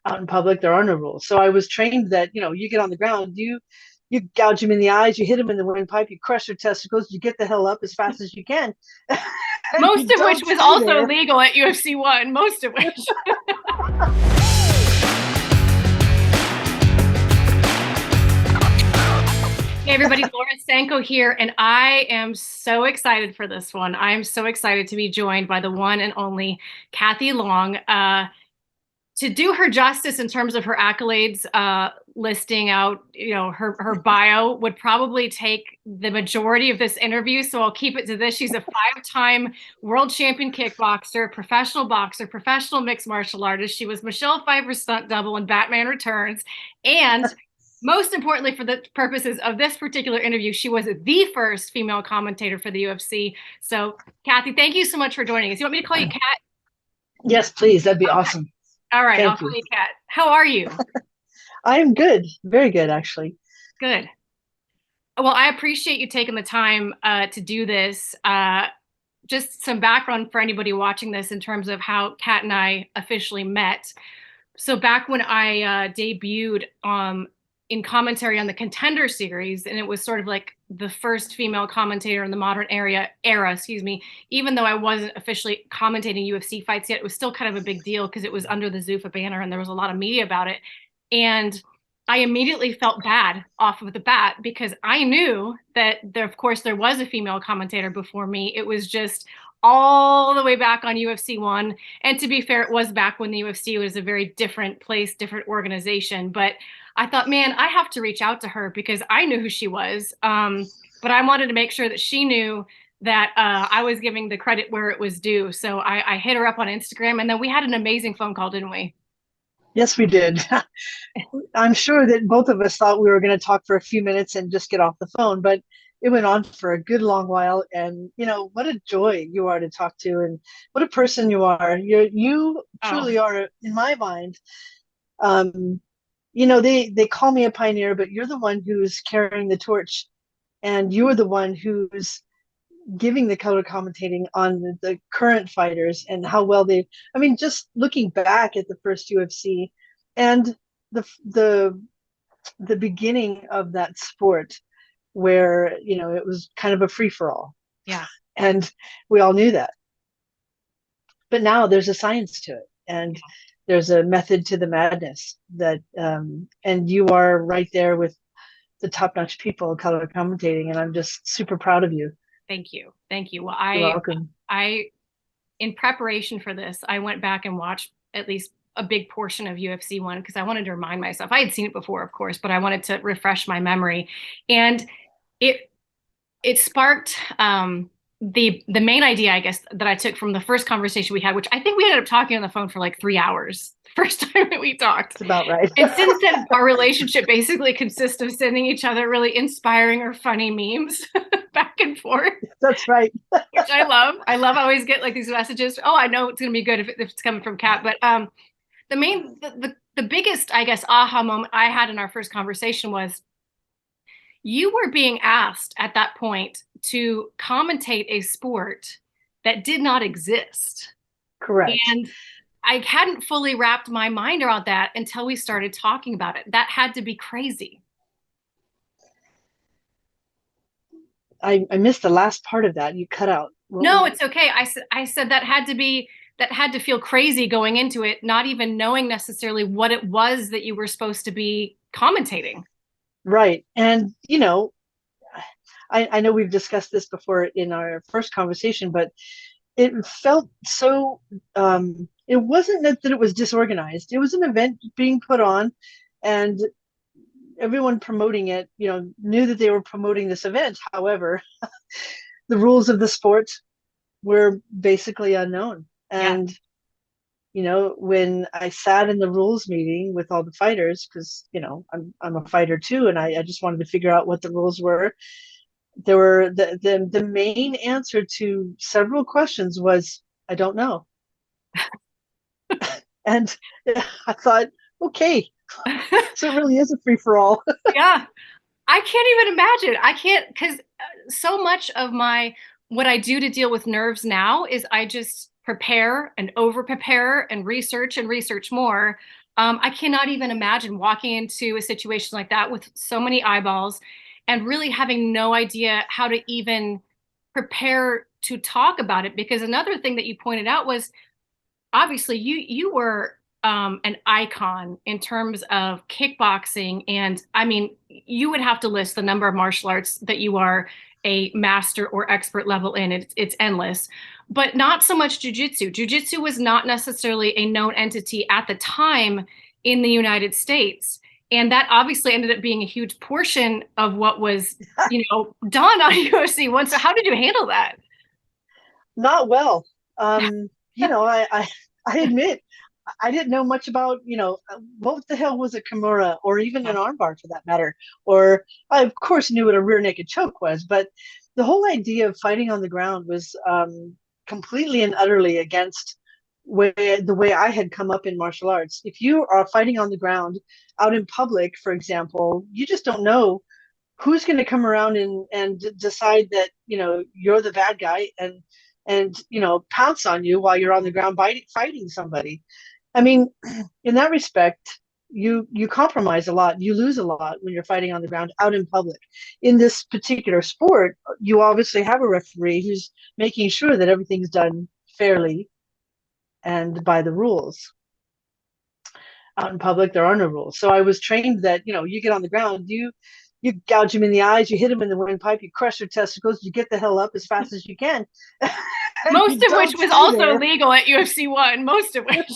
out in public, there are no rules. So I was trained that, you get on the ground, you gouge him in the eyes, you hit him in the windpipe, you crush their testicles, you get the hell up as fast as you can, and Most you of which don't was stay also there. legal at UFC 1, most of which. Hey everybody, Laura Sanko here, and I am so excited for this one. I am so excited to be joined by the one and only Kathy Long. To do her justice in terms of her accolades, listing out, her bio would probably take the majority of this interview. So I'll keep it to this. She's a five-time world champion kickboxer, professional boxer, professional mixed martial artist. She was Michelle Pfeiffer's stunt double in Batman Returns, and most importantly, for the purposes of this particular interview, she was the first female commentator for the UFC. So, Kathy, thank you so much for joining us. You want me to call you Kat? Yes, please. That'd be Okay. awesome. All right, I'll Thank call you. you Kat. How are you? I am good. Very good, actually. Good. Well, I appreciate you taking the time to do this. Just some background for anybody watching this in terms of how Kat and I officially met. So back when I debuted in commentary on the Contender series, and it was sort of like the first female commentator in the modern era, excuse me, even though I wasn't officially commentating UFC fights yet, it was still kind of a big deal because it was under the Zuffa banner and there was a lot of media about it. And I immediately felt bad off of the bat because I knew that of course, there was a female commentator before me. It was just all the way back on UFC 1. And to be fair, it was back when the UFC was a very different place, different organization. But I thought, man, I have to reach out to her because I knew who she was. But I wanted to make sure that she knew that I was giving the credit where it was due. So I hit her up on Instagram, and then we had an amazing phone call, didn't we? Yes, we did. I'm sure that both of us thought we were going to talk for a few minutes and just get off the phone, but it went on for a good long while. And what a joy you are to talk to, and what a person you are. You Oh, truly are, in my mind. They call me a pioneer, but you're the one who's carrying the torch, and you're the one who's giving the color commentating on the current fighters and how well they. I mean, just looking back at the first UFC and the the beginning of that sport, where it was kind of a free for all, yeah. and we all knew that. But now there's a science to it, and there's a method to the madness that, and you are right there with the top-notch people color commentating, and I'm just super proud of you. Thank you. Thank you. Well, You're welcome. I, in preparation for this, I went back and watched at least a big portion of UFC 1 because I wanted to remind myself. I had seen it before, of course, but I wanted to refresh my memory. And it it sparked the main idea, I guess, that I took from the first conversation we had, which I think we ended up talking on the phone for like 3 hours the first time that we talked. It's about right. And since then, our relationship basically consists of sending each other really inspiring or funny memes back and forth, That's right. which I love. I love. I always get like these messages. Oh, I know it's going to be good if it's coming from Kat. But the biggest, I guess, aha moment I had in our first conversation was you were being asked at that point to commentate a sport that did not exist. Correct. And I hadn't fully wrapped my mind around that until we started talking about it. That had to be crazy. I missed the last part of that. You cut out. No, it's okay. I said that had to feel crazy going into it, not even knowing necessarily what it was that you were supposed to be commentating. Right. And, I know we've discussed this before in our first conversation, but it felt so, it wasn't that it was disorganized. It was an event being put on, and everyone promoting it, knew that they were promoting this event. However, the rules of the sport were basically unknown. Yeah. And when I sat in the rules meeting with all the fighters, because I'm a fighter too, and I just wanted to figure out what the rules were. There were the main answer to several questions was, I don't know. And I thought, okay, so it really is a free for all. Yeah. I can't even imagine. I can't, because so much of what I do to deal with nerves now is I just prepare and over prepare and research more. I cannot even imagine walking into a situation like that with so many eyeballs and really having no idea how to even prepare to talk about it. Because another thing that you pointed out was obviously you were an icon in terms of kickboxing, and I mean, you would have to list the number of martial arts that you are a master or expert level in. It's endless, but not so much jujitsu. Jujitsu was not necessarily a known entity at the time in the United States. And that obviously ended up being a huge portion of what was, done on UFC one. So how did you handle that? Not well. I admit I didn't know much about, what the hell was a Kimura or even an armbar for that matter. Or I, of course, knew what a rear naked choke was, but the whole idea of fighting on the ground was completely and utterly against the way I had come up in martial arts. If you are fighting on the ground out in public, for example, you just don't know who's going to come around and decide that you're the bad guy and pounce on you while you're on the ground fighting somebody. I mean, in that respect, you compromise a lot, you lose a lot when you're fighting on the ground out in public. In this particular sport, you obviously have a referee who's making sure that everything's done fairly and by the rules. Out in public, there are no rules. So I was trained that you get on the ground, you gouge him in the eyes, you hit him in the windpipe, you crush their testicles, you get the hell up as fast as you can. Most of which was also legal at UFC 1, most of which.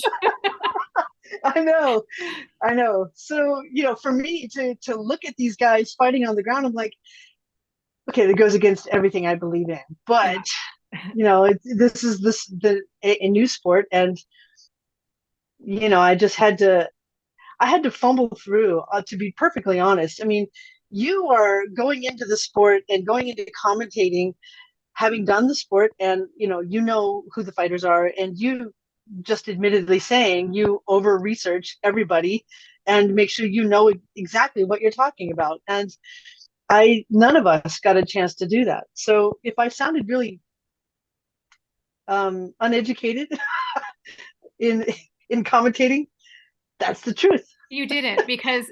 I know. So, for me to look at these guys fighting on the ground, I'm like, okay, that goes against everything I believe in. But, this is a new sport. And, I just I had to fumble through, to be perfectly honest. I mean, you are going into the sport and going into commentating, having done the sport, and you know who the fighters are, and you just admittedly saying you over research everybody and make sure you know exactly what you're talking about. And none of us got a chance to do that. So if I sounded really uneducated in commentating, that's the truth. You didn't, because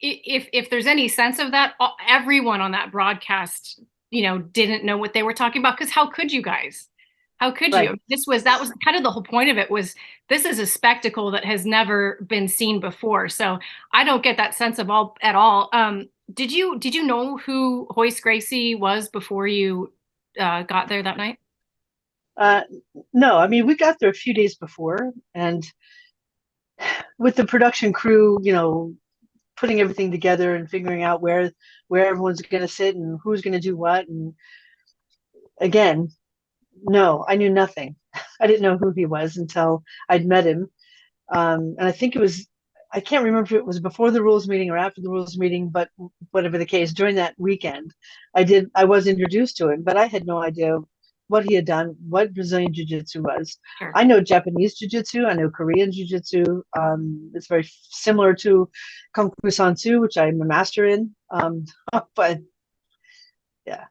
if there's any sense of that, everyone on that broadcast, didn't know what they were talking about, because how could you guys? How could you? Right. That was kind of the whole point of it, was this is a spectacle that has never been seen before. So I don't get that sense of at all. Did you know who Royce Gracie was before you got there that night? No, I mean, we got there a few days before, and with the production crew, putting everything together and figuring out where everyone's going to sit and who's going to do what. And again, no, I knew nothing. I didn't know who he was until I'd met him. And I think I can't remember if it was before the rules meeting or after the rules meeting, but whatever the case, during that weekend, I was introduced to him, but I had no idea what he had done, what Brazilian Jiu-Jitsu was. Sure. I know Japanese Jiu-Jitsu, I know Korean Jiu-Jitsu. It's very similar to Kung Fu Sansu, which I'm a master in. But yeah,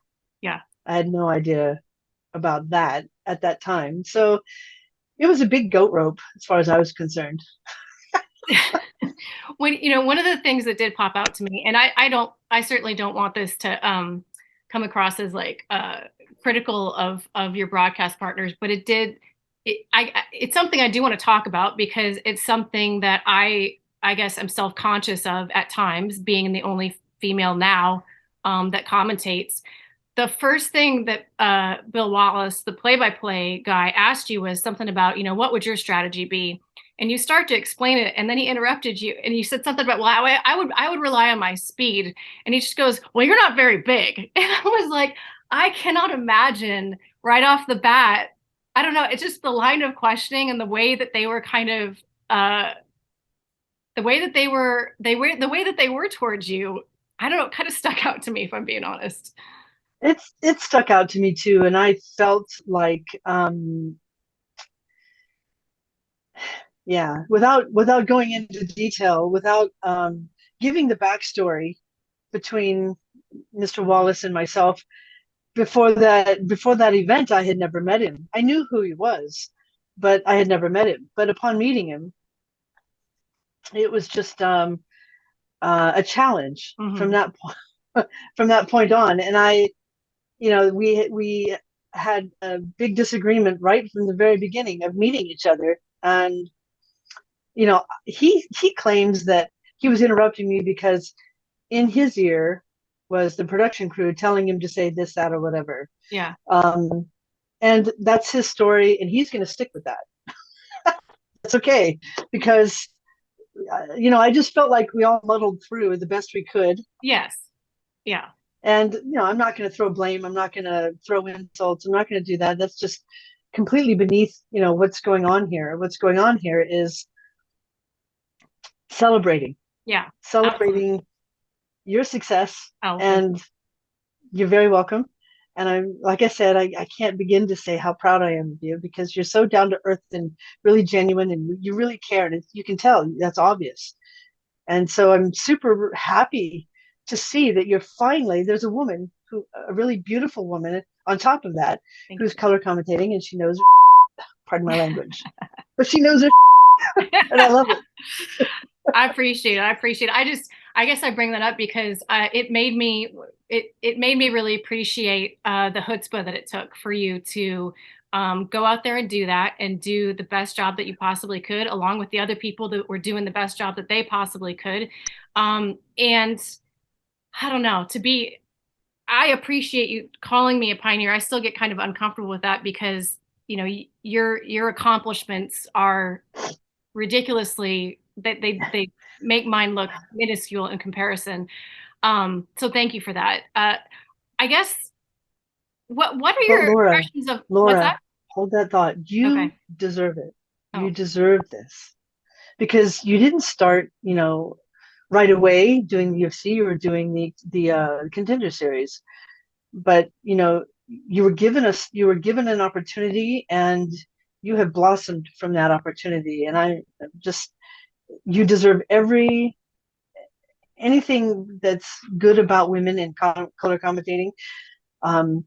I had no idea about that at that time. So it was a big goat rope as far as I was concerned. When one of the things that did pop out to me, and I certainly don't want this to come across as like critical of your broadcast partners, but it's something I do want to talk about, because it's something that I guess I'm self-conscious of at times, being the only female now that commentates. The first thing that Bill Wallace, the play-by-play guy, asked you was something about, what would your strategy be? And you start to explain it, and then he interrupted you, and you said something about, well, I would rely on my speed. And he just goes, well, you're not very big. And I was like, I cannot imagine right off the bat. I don't know. It's just the line of questioning and the way that they were kind of, the way that they were towards you. I don't know, it kind of stuck out to me, if I'm being honest. It stuck out to me too, and I felt like, yeah, without going into detail, without giving the backstory between Mr. Wallace and myself, before that event, I had never met him. I knew who he was, but I had never met him. But upon meeting him, it was just a challenge from Hmm. that point from that point on. And we had a big disagreement right from the very beginning of meeting each other. And he claims that he was interrupting me because in his ear was the production crew telling him to say this, that, or whatever. Yeah. Um, and that's his story, and he's going to stick with that. That's okay, because I just felt like we all muddled through the best we could. Yes. Yeah. And I'm not going to throw blame. I'm not going to throw insults. I'm not going to do that. That's just completely beneath what's going on here. What's going on here is celebrating, Yeah. Absolutely. celebrating your success, Oh, thank and you're very welcome. And I'm, like I said, I can't begin to say how proud I am of you, because you're so down to earth and really genuine, and you really care. And you can tell that's obvious. And so I'm super happy to see that there's a woman a really beautiful woman on top of that, thank who's you. color commentating, and she knows, pardon my language, but she knows her, and I love it. I appreciate it. I appreciate it. I guess I bring that up because it made me really appreciate the chutzpah that it took for you to go out there and do that and do the best job that you possibly could, along with the other people that were doing the best job that they possibly could. And I don't know, I appreciate you calling me a pioneer. I still get kind of uncomfortable with that because, your accomplishments are ridiculously they make mine look minuscule in comparison. So thank you for that. I guess what are But your impressions of what's Laura, that? hold that thought. You Okay. deserve it. You Oh. deserve this, because you didn't start, right away doing the UFC. You were doing the contender series, but you were given an opportunity, and you have blossomed from that opportunity. And I just you deserve anything that's good about women in color commentating. Um,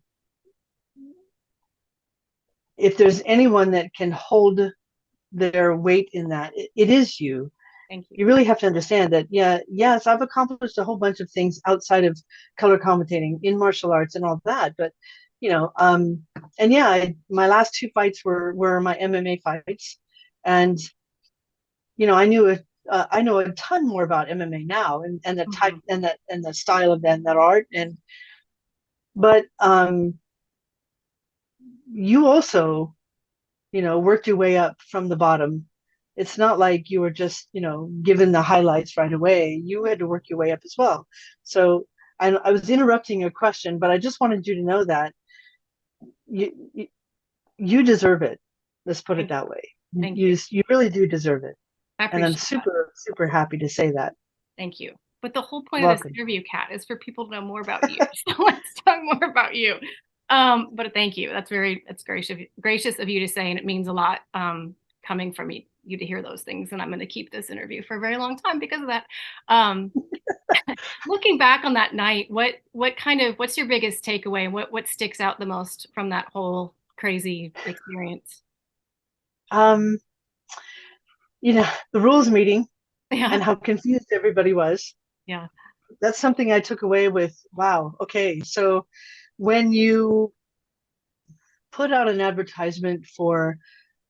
if there's anyone that can hold their weight in that, it is you. Thank you. You really have to understand that, yeah, yes, I've accomplished a whole bunch of things outside of color commentating in martial arts and all that, but you know um and yeah, my last two fights were my MMA fights. And I know a ton more about MMA now, and the type Mhm. and the style of that art. And but you also worked your way up from the bottom. It's not like you were just, given the highlights right away. You had to work your way up as well. So I was interrupting your question, but I just wanted you to know that you you deserve it. Let's put it Thank you. that way. Thank you. You really do deserve it, I and I'm appreciate that. super super happy to say that. Thank you. But the whole point of this Welcome. interview, Kat, is for people to know more about you. So let's talk more about you. But thank you. That's gracious of you to say, and it means a lot coming from you to hear those things. And I'm going to keep this interview for a very long time because of that. Um, Looking back on that night, what's your biggest takeaway? What sticks out the most from that whole crazy experience? Um, the rules meeting Yeah, and how confused everybody was. yeah. That's something I took away with, wow, okay, so when you put out an advertisement for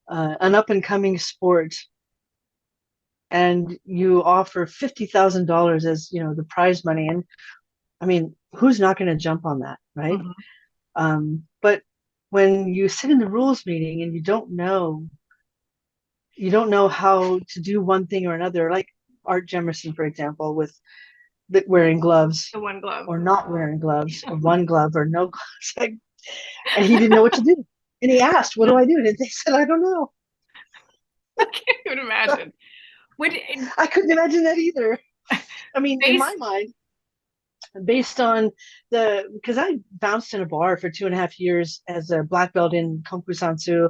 an up and coming sport, and you offer $50,000 as the prize money, and I mean, who's not going to jump on that, right? Hmm. But when you sit in the rules meeting and you don't know how to do one thing or another, like Art Jemerson, for example, with wearing gloves The one glove. or not wearing gloves, or one glove or no gloves, and he didn't know what to do. And he asked, "What do Yeah, I do?" And they said, "I don't know." I can't even imagine. Would I couldn't imagine that either. I mean, in my based mind, based on because I bounced in a bar for 2.5 years as a black belt in Kung Fu Sansu,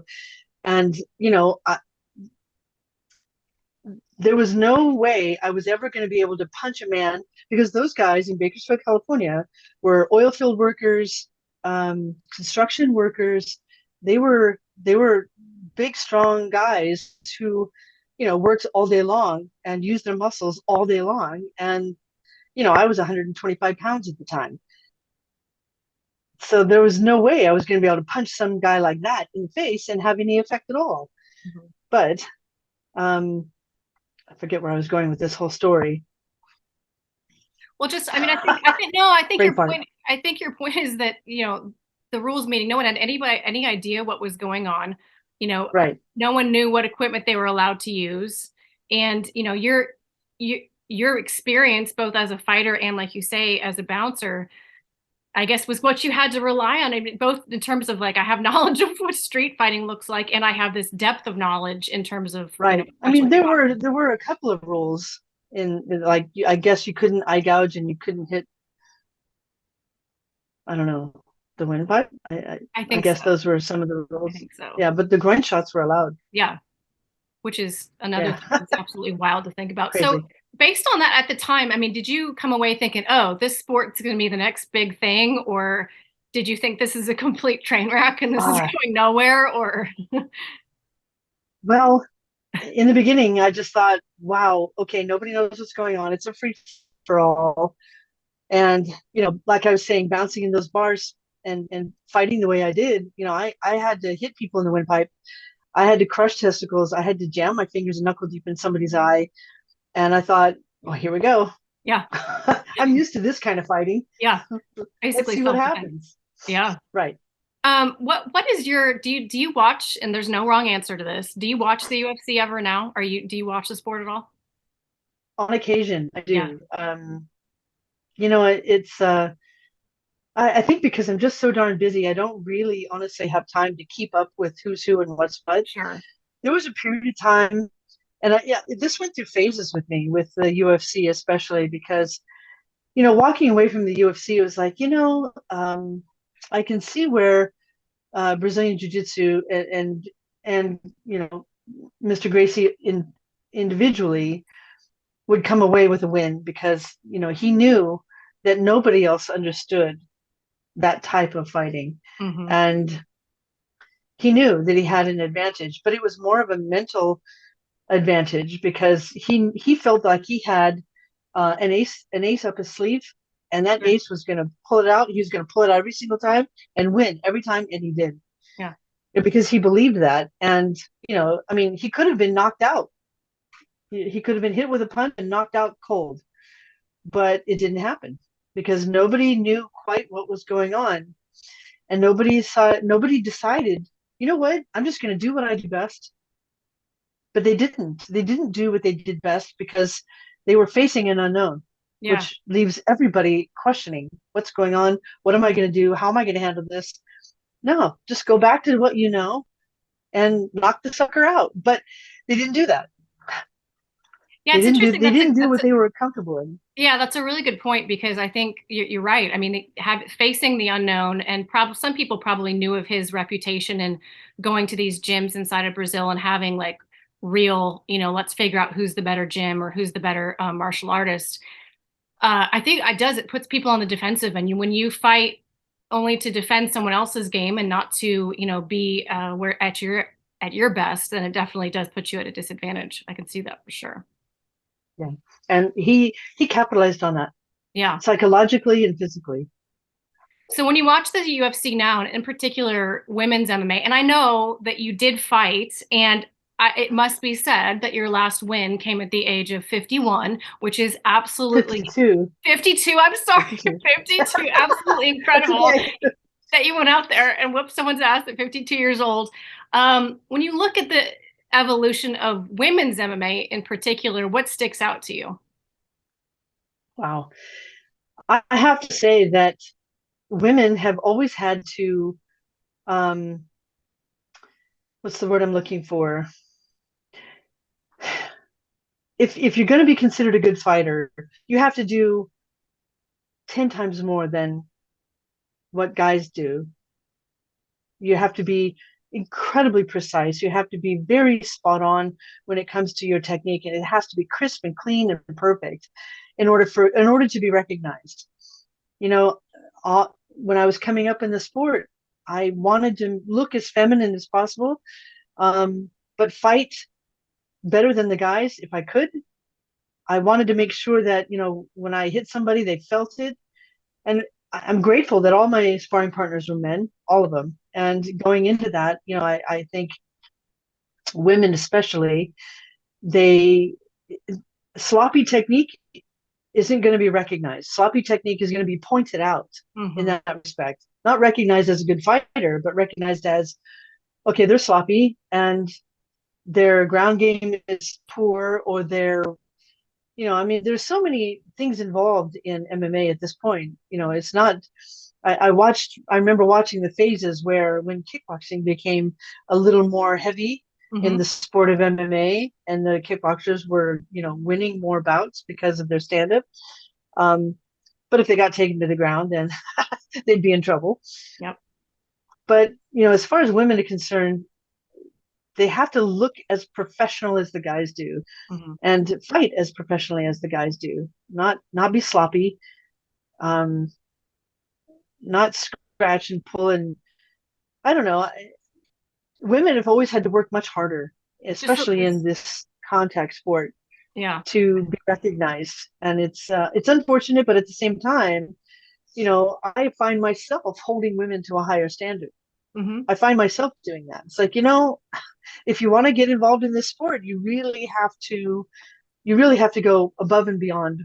and there was no way I was ever going to be able to punch a man, because those guys in Bakersfield, California, were oil field workers, construction workers. They were big, strong guys who worked all day long and used their muscles all day long. And, I was 125 pounds at the time. So there was no way I was going to be able to punch some guy like that in the face and have any effect at all. Mhm. But I forget where I was going with this whole story. Well, just, I mean, I think, no, Brain fart. I think your point is that, the rules meeting, no one had any idea what was going on. Right. No one knew what equipment they were allowed to use. And, your experience, both as a fighter and, like you say, as a bouncer, I guess was what you had to rely on. I mean, both in terms of like, I have knowledge of what street fighting looks like, and I have this depth of knowledge in terms of, Right. I professional mean, boxing. there were a couple of rules in like I guess you couldn't eye gouge and you couldn't hit, I don't know, the windpipe. I I think so. guess those were some of the I rules. think so. Yeah, but the groin shots were allowed. Yeah. Which is another Yeah, thing that's absolutely wild to think about. So, crazy. based on that at the time, I mean, did you come away thinking, oh, this sport's going to be the next big thing? Or did you think this is a complete train wreck and this is Ah, going nowhere? Or, well, in the beginning, I just thought, wow, okay, nobody knows what's going on. It's a free for all. And, like I was saying, bouncing in those bars and fighting the way I did, I had to hit people in the windpipe. I had to crush testicles. I had to jam my fingers knuckle deep in somebody's eye. And I thought, well, here we go. yeah, I'm used to this kind of fighting. yeah, Let's basically see what self defense. happens. Yeah. Right. What is your, do you watch, and there's no wrong answer to this. Do you watch the UFC ever now? Do you watch the sport at all? On occasion, I Yeah, do. It's I think because I'm just so darn busy, I don't really honestly have time to keep up with who's who and what's what. sure. There was a period of time, and yeah, this went through phases with me with the UFC, especially because walking away from the UFC was like, I can see where Brazilian Jiu-Jitsu and Mr. Gracie individually would come away with a win because he knew that nobody else understood that type of fighting, Hmm. and he knew that he had an advantage, but it was more of a mental advantage because he felt like he had an ace up his sleeve, and that Sure. ace was going to pull it out. He was going to pull it out every single time and win every time, and he did. Yeah. Because he believed that. And I mean, he could have been knocked out. He could have been hit with a punch and knocked out cold, but it didn't happen because nobody knew quite what was going on, and nobody decided, you know what, I'm just going to do what I do best. But they didn't do what they did best because they were facing an unknown, Yeah. which leaves everybody questioning what's going on. What am I going to do? How am I going to handle this? No, just go back to what you know and knock the sucker out. But they didn't do that. Yeah, They it's didn't do interesting. they didn't do what they were comfortable in. Yeah, that's a really good point because I think you're right. I mean, facing the unknown, and some people probably knew of his reputation and going to these gyms inside of Brazil and having like real, let's figure out who's the better gym or who's the better martial artist. I think it puts people on the defensive, and when you fight only to defend someone else's game and not to, be where at your best, then it definitely does put you at a disadvantage. I can see that for sure. Yeah, and he capitalized on that Yeah. psychologically and physically. So when you watch the UFC now, and in particular women's MMA, and I know that you did fight, and it must be said that your last win came at the age of 51, which is absolutely 52. 52. I'm sorry, 52. 52. Absolutely That's incredible okay. that you went out there and whooped someone's ass at 52 years old. When you look at the evolution of women's MMA in particular, what sticks out to you? Wow. I have to say that women have always had to, um, what's the word I'm looking for? If you're going to be considered a good fighter, you have to do 10 times more than what guys do. You have to be incredibly precise. You have to be very spot on when it comes to your technique, and it has to be crisp and clean and perfect in order to be recognized. You know, when I was coming up in the sport, I wanted to look as feminine as possible, but fight better than the guys if I could. I wanted to make sure that, when I hit somebody, they felt it. And I'm grateful that all my sparring partners were men, all of them. And going into that, I think women especially, they sloppy technique isn't going to be recognized. Sloppy technique is going to be pointed out in that respect. Not recognized as a good fighter, but recognized as, okay, they're sloppy and their ground game is poor, or there's so many things involved in MMA at this point. It's not, I remember watching the phases where when kickboxing became a little more heavy in the sport of MMA, and the kickboxers were, winning more bouts because of their stand-up. But if they got taken to the ground, then they'd be in trouble. Yep. But, as far as women are concerned, they have to look as professional as the guys do, and fight as professionally as the guys do. Not be sloppy, not scratch and pull. And I don't know. Women have always had to work much harder, especially in this contact sport, to be recognized. And it's unfortunate, but at the same time, I find myself holding women to a higher standard. I find myself doing that. It's like, if you want to get involved in this sport, you really have to go above and beyond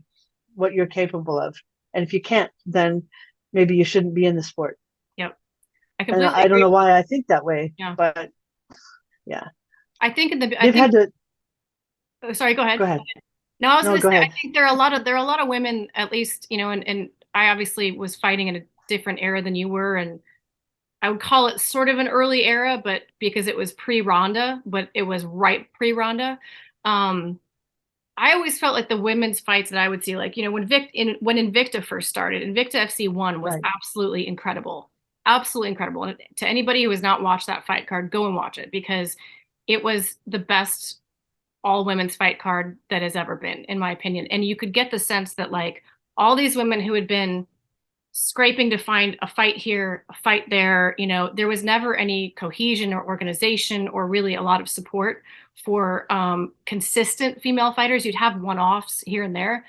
what you're capable of. And if you can't, then maybe you shouldn't be in the sport. Yep. I don't know why I think that way, but yeah. I think sorry, go ahead. Go ahead. No, I was going to say, I think there are a lot of women, at least, and I obviously was fighting in a different era than you were, and I would call it sort of an early era, but because it was pre-Ronda, but it was right pre-Ronda. I always felt like the women's fights that I would see, like, when Invicta first started, Invicta FC1 was absolutely incredible. Absolutely incredible. And to anybody who has not watched that fight card, go and watch it, because it was the best all women's fight card that has ever been, in my opinion. And you could get the sense that, like, all these women who had been scraping to find a fight here, a fight there, there was never any cohesion or organization or really a lot of support for consistent female fighters. You'd have one-offs here and there.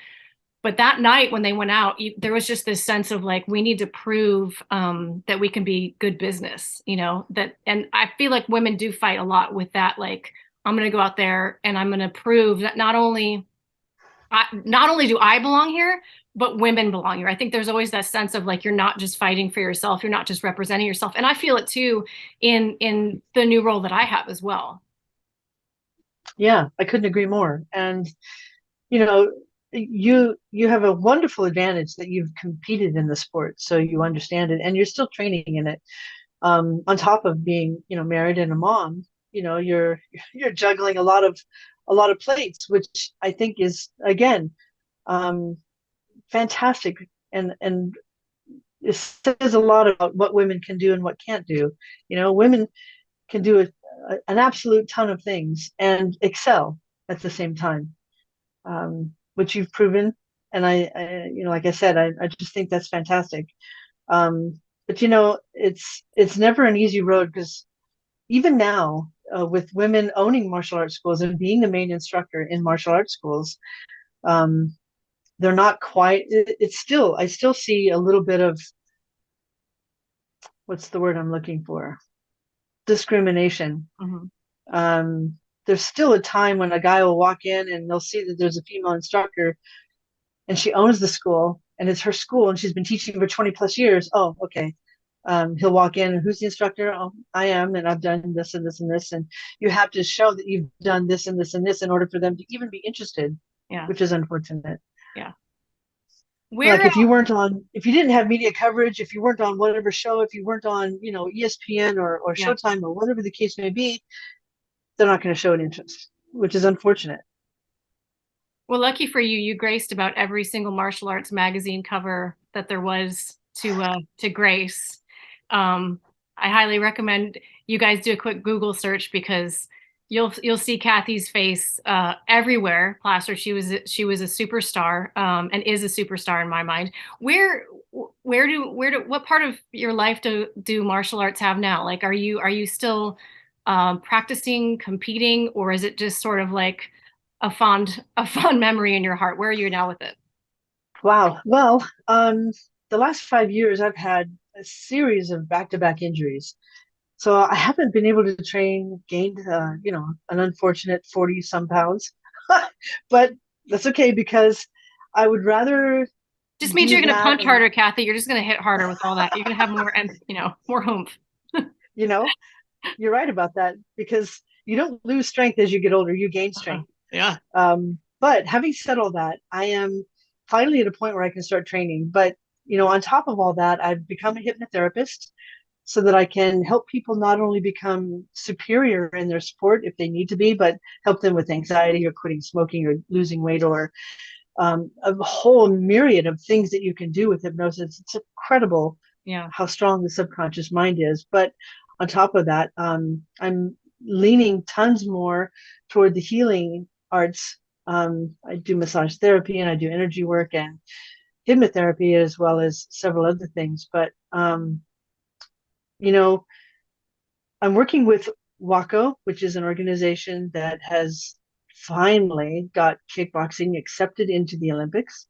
But that night when they went out, there was just this sense of, like, we need to prove that we can be good business, and I feel like women do fight a lot with that. Like, I'm going to go out there and I'm going to prove that not only do I belong here, but women belong here. I think there's always that sense of, like, you're not just fighting for yourself. You're not just representing yourself. And I feel it too in the new role that I have as well. Yeah, I couldn't agree more. And, you have a wonderful advantage that you've competed in the sport, so you understand it, and you're still training in it. On top of being, married and a mom, you're juggling a lot of plates, which I think is, again, fantastic, and it says a lot about what women can do and what can't do. Women can do an absolute ton of things and excel at the same time, which you've proven. And I like I said, I just think that's fantastic. But it's never an easy road, because even now, with women owning martial arts schools and being the main instructor in martial arts schools, they're not quite. I still see a little bit of, what's the word I'm looking for? Discrimination. There's still a time when a guy will walk in and they'll see that there's a female instructor and she owns the school and it's her school and she's been teaching for 20 plus years. Oh, okay. He'll walk in, who's the instructor? Oh, I am, and I've done this and this and this. And you have to show that you've done this and this and this in order for them to even be interested, which is unfortunate. Yeah. Like, if you didn't have media coverage, if you weren't on whatever show, if you weren't on, ESPN or Showtime or whatever the case may be, they're not going to show an interest, which is unfortunate. Well, lucky for you, you graced about every single martial arts magazine cover that there was to grace. I highly recommend you guys do a quick Google search, because you'll see Kathy's face everywhere plastered. She was a superstar, and is a superstar in my mind. What part of your life do martial arts have now? Like, are you still practicing, competing, or is it just sort of like a fond memory in your heart? Where are you now with it? Wow. Well, the last 5 years, I've had a series of back-to-back injuries. So I haven't been able to train, gained, an unfortunate 40 some pounds, but that's okay because I would rather Just means do you're going to that punch and, harder, Kathy. You're just going to hit harder with all that. You're going to have more, more oomph. you know, you're right about that because you don't lose strength as you get older, you gain strength. Yeah. But having said all that, I am finally at a point where I can start training. But, on top of all that, I've become a hypnotherapist so that I can help people not only become superior in their sport if they need to be, but help them with anxiety or quitting smoking or losing weight or a whole myriad of things that you can do with hypnosis. It's incredible Yeah. how strong the subconscious mind is. But on top of that, I'm leaning tons more toward the healing arts. I do massage therapy and I do energy work and hypnotherapy as well as several other things. But you know, I'm working with WACO, which is an organization that has finally got kickboxing accepted into the Olympics.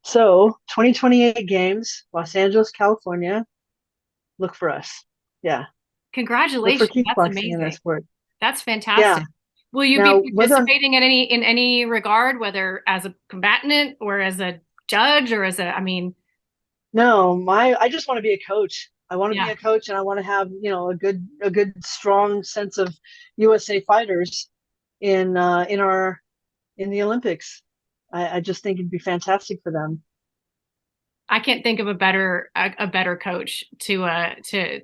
So 2028 games, Los Angeles, California, look for us. Yeah. Look for Congratulations. That's kickboxing in that amazing. sport. That's Yeah. fantastic. Will you be Now, whether participating in any regard, whether as a combatant or as a judge or as a, I mean, no, I just want to be a coach. I want to be yeah. a coach and I want to have, a good strong sense of USA fighters in the Olympics. I just think it'd be fantastic for them. I can't think of a better coach to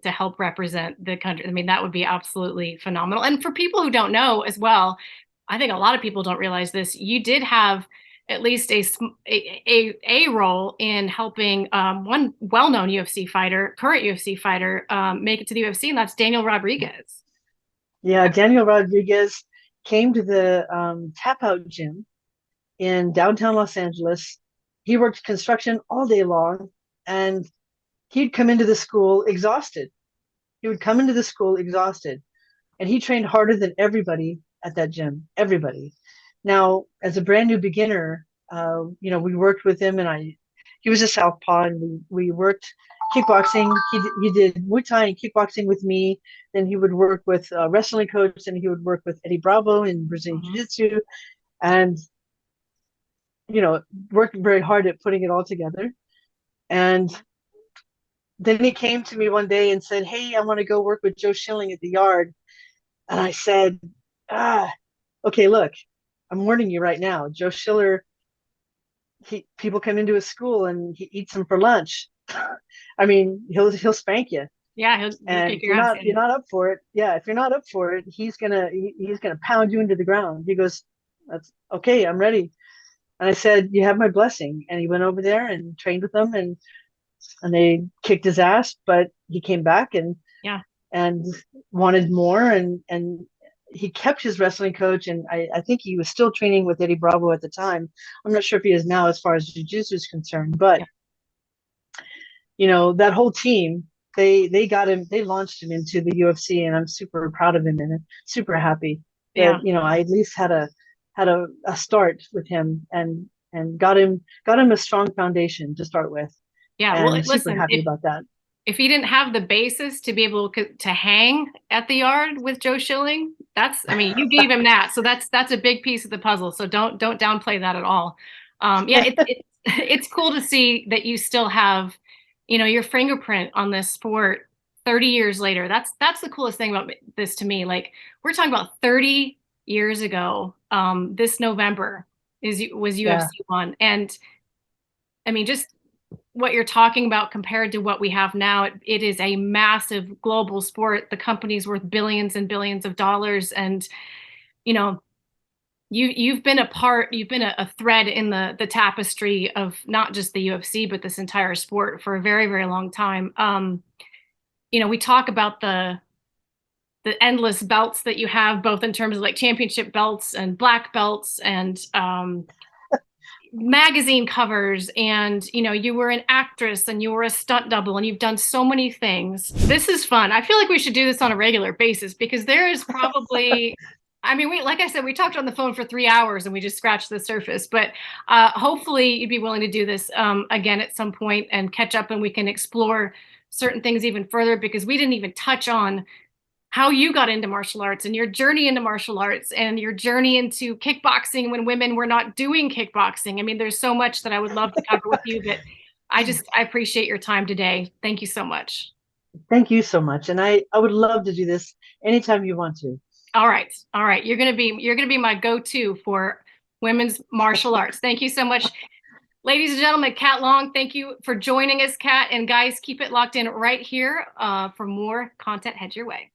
help represent the country. I mean, that would be absolutely phenomenal. And for people who don't know as well, I think a lot of people don't realize this. You did have at least a role in helping one well-known UFC fighter, current UFC fighter, make it to the UFC, and that's Daniel Rodriguez. Yeah, Daniel Rodriguez came to the Tap Out Gym in downtown Los Angeles. He worked construction all day long, and he'd come into the school exhausted. He would come into the school exhausted, and he trained harder than everybody at that gym. Everybody. Now, as a brand new beginner, we worked with him, and he was a southpaw, and we worked kickboxing. He did Muay Thai and kickboxing with me. Then he would work with a wrestling coach, and he would work with Eddie Bravo in Brazilian Mhm. Jiu-Jitsu, and worked very hard at putting it all together. And then he came to me one day and said, "Hey, I want to go work with Joe Schilling at the yard." And I said, "Ah, okay, look, I'm warning you right now. Joe Schiller, people come into his school and he eats them for lunch. I mean, he'll spank you. Yeah, he'll And kick if your ass. you're not up for it, yeah, if you're not up for it, he's gonna pound you into the ground." He goes, "That's okay, I'm ready." And I said, "You have my blessing." And he went over there and trained with them, and they kicked his ass, but he came back Yeah. and wanted more, and he kept his wrestling coach, and I think he was still training with Eddie Bravo at the time. I'm not sure if he is now as far as jiu-jitsu is concerned, but Yeah. that whole team, they launched him into the UFC, and I'm super proud of him and super happy that Yeah. I at least had a start with him and got him a strong foundation to start with, Yeah. Well, and super listen, happy about that. if he didn't have the basis to be able to hang at the yard with Joe Schilling, I mean, you gave him that, so that's a big piece of the puzzle. So don't downplay that at all. Yeah, it's cool to see that you still have, your fingerprint on this sport 30 years later. That's the coolest thing about this to me. Like, we're talking about 30 years ago. This November was Yeah, UFC one, and I mean, just what you're talking about compared to what we have now, it is a massive global sport. The company's worth billions and billions of dollars, and you know, you've been a thread in the tapestry of not just the UFC but this entire sport for a very, very long time. We talk about the endless belts that you have, both in terms of like championship belts and black belts, and magazine covers, and you were an actress and you were a stunt double and you've done so many things. This is fun. I feel like we should do this on a regular basis because there is probably, I mean, like I said, we talked on the phone for 3 hours and we just scratched the surface, but hopefully you'd be willing to do this again at some point and catch up, and we can explore certain things even further, because we didn't even touch on how you got into martial arts and your journey into martial arts and your journey into kickboxing when women were not doing kickboxing. I mean, there's so much that I would love to cover with you, but I appreciate your time today. Thank you so much. Thank you so much. And I would love to do this anytime you want to. All right. All right. You're gonna be my go-to for women's martial arts. Thank you so much. Ladies and gentlemen, Kat Long, thank you for joining us, Kat. And guys, keep it locked in right here for more content head your way.